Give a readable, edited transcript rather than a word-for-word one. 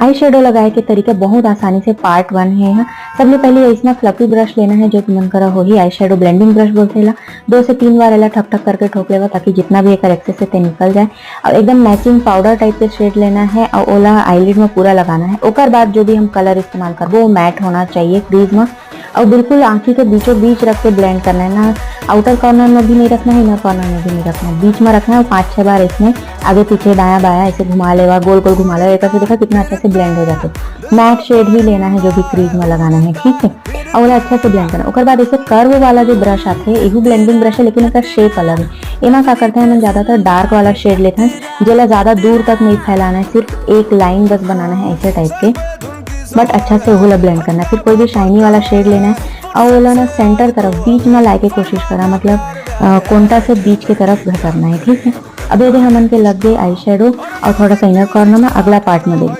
Eye shadow लगाए के तरीका बहुत आसानी से पार्ट 1 है यहाँ। सबले पहले इसमें फ्लफी ब्रश लेना है जो कि मन करा हो ही आई शेडो ब्लेंडिंग ब्रश बोलते ला 2 से 3 बार एला ठक ठक करके ठोक लेवा ताकि जितना भी एक एक्सेस से निकल जाए। और एकदम मैचिंग पाउडर टाइप के शेड लेना है और ओला आईलिड में पूरा लगाना है। ओकर बाद जो भी हम कलर इस्तेमाल करबो वो मैट होना चाहिए क्रीज में और बिल्कुल आंखी के बीचों बीच रख के ब्लेंड करना है। ना आउटर कॉर्नर में भी नहीं रखना है, इनर कॉर्नर में भी नहीं रखना है, बीच में रखना है। और 5-6 बार इसमें आगे पीछे दाया बाया ऐसे घुमा लेगा, गोल गोल घुमा लेगा। एक देखा कितना अच्छे से ब्लेंड हो जाते। मैट शेड ही लेना है जो भी क्रीज में लगाना है, ठीक है। और अच्छा से ब्लेंड करना। उसके बाद इसे कर्व वाला जो ब्रश आते हैं एगो ब्लेंडिंग ब्रश है लेकिन इसका शेप अलग है। एमा क्या करते हैं हम ज्यादातर डार्क वाला शेड लेते हैं जेला ज्यादा दूर तक नहीं फैलाना है, सिर्फ एक लाइन बस बनाना है ऐसे टाइप के, बट अच्छा से वो ब्लेंड करना है। फिर कोई भी शाइनी वाला शेड लेना है और वो ना सेंटर तरफ बीच में लाए के कोशिश करा, मतलब कोंटा से बीच की तरफ घसरना है, ठीक है। अब यदि हमन के लग गए आई शेडो और थोड़ा सा इनर कॉर्नर में अगला पार्ट में देंगे।